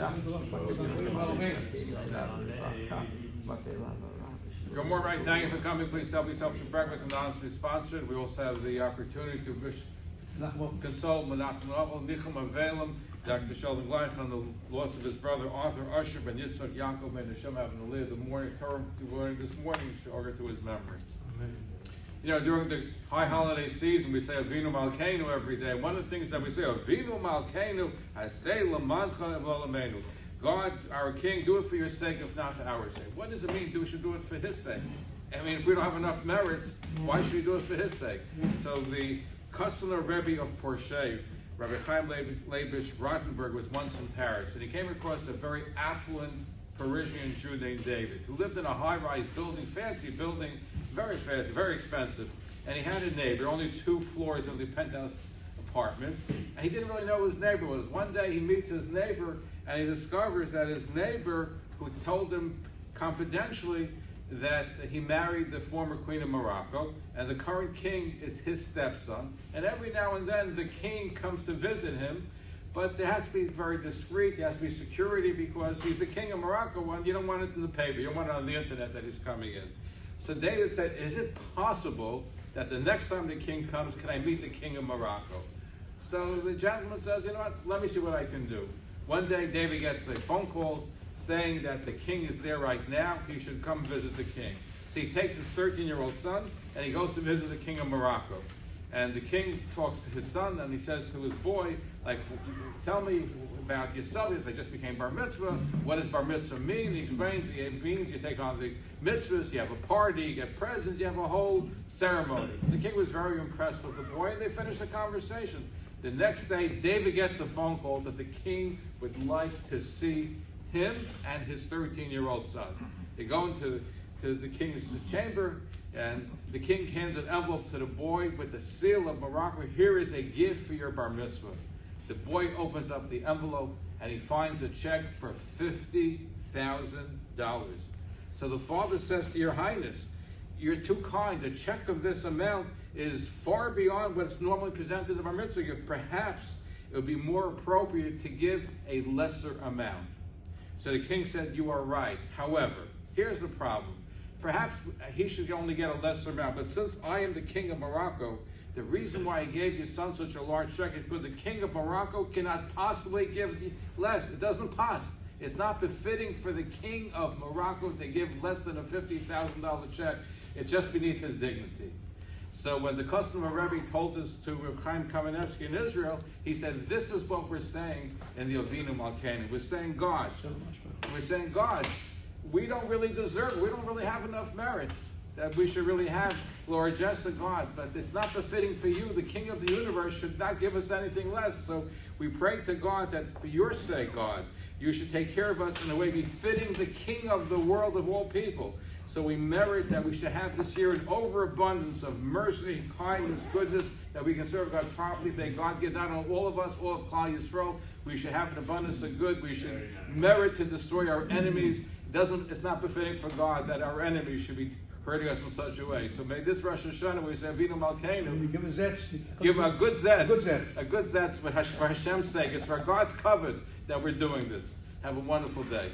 Good morning, right? Thank you for coming. Please help yourself to breakfast and honestly sponsored. We also have the opportunity to consult Menachem Nichum Avelim, Dr. Sheldon Gleich on the loss of his brother Arthur Usher Ben Yitzchak Yaakov Ben Hashem having to live the morning Torah this morning shogar to his memory. Amen. You know, during the high holiday season, we say Avinu Malkanu every day. One of the things that we say, Avinu Malkanu, Hasei Lamancha Evolamenu. God, our King, do it for your sake, if not for our sake. What does it mean we should do it for His sake? I mean, if we don't have enough merits, why should we do it for His sake? So the Kusler Rebbe of Porsche, Rabbi Chaim Leibish Rottenberg, was once in Paris, and he came across a very affluent Parisian Jew named David, who lived in a high-rise building, fancy building, very fancy, very expensive. And he had a neighbor, only 2 floors of the penthouse apartment, and he didn't really know who his neighbor was. One day he meets his neighbor, and he discovers that his neighbor, who told him confidentially that he married the former queen of Morocco, and the current king is his stepson, and every now and then the king comes to visit him, but there has to be very discreet, there has to be security, because he's the king of Morocco, and you don't want it in the paper, you don't want it on the internet that he's coming in. So David said, is it possible that the next time the king comes, can I meet the king of Morocco? So the gentleman says, you know what, let me see what I can do. One day David gets a phone call saying that the king is there right now, he should come visit the king. So he takes his 13-year-old son, and he goes to visit the king of Morocco. And the king talks to his son, and he says to his boy, like, tell me about yourself. He says, I just became bar mitzvah. What does bar mitzvah mean? He explains it means you take on the mitzvahs, you have a party, you get presents, you have a whole ceremony. The king was very impressed with the boy, and they finished the conversation. The next day, David gets a phone call that the king would like to see him and his 13-year-old son. They go into the king's chamber, and the king hands an envelope to the boy with the seal of Morocco. Here is a gift for your bar mitzvah. The boy opens up the envelope, and he finds a check for $50,000. So the father says to Your Highness, you're too kind. A check of this amount is far beyond what's normally presented in bar mitzvah gift. Perhaps it would be more appropriate to give a lesser amount. So the king said, you are right. However, here's the problem. Perhaps he should only get a lesser amount, but since I am the king of Morocco, the reason why I gave your son such a large check is because the king of Morocco cannot possibly give less. It doesn't pass. It's not befitting for the king of Morocco to give less than a $50,000 check. It's just beneath his dignity. So when the customer Rebbe told this to Reb Chaim Kamenetsky in Israel, he said, this is what we're saying in the Avinu Malkanu. We're saying, God, we don't really deserve it. We don't really have enough merits that we should really have glory just to God. But it's not befitting for you. The King of the universe should not give us anything less. So we pray to God that for your sake, God, you should take care of us in a way befitting the King of the world of all people. So we merit that we should have this year an overabundance of mercy, kindness, goodness, that we can serve God properly. May God give not only all of us, all of Klal Yisrael. We should have an abundance of good. We should merit to destroy our enemies. It's not befitting for God that our enemies should be hurting us in such a way. So may this Rosh Hashanah, we say Avinu Malkanu, give a zetz. Give a good zetz. A good zetz for Hashem's sake. It's for God's covenant that we're doing this. Have a wonderful day.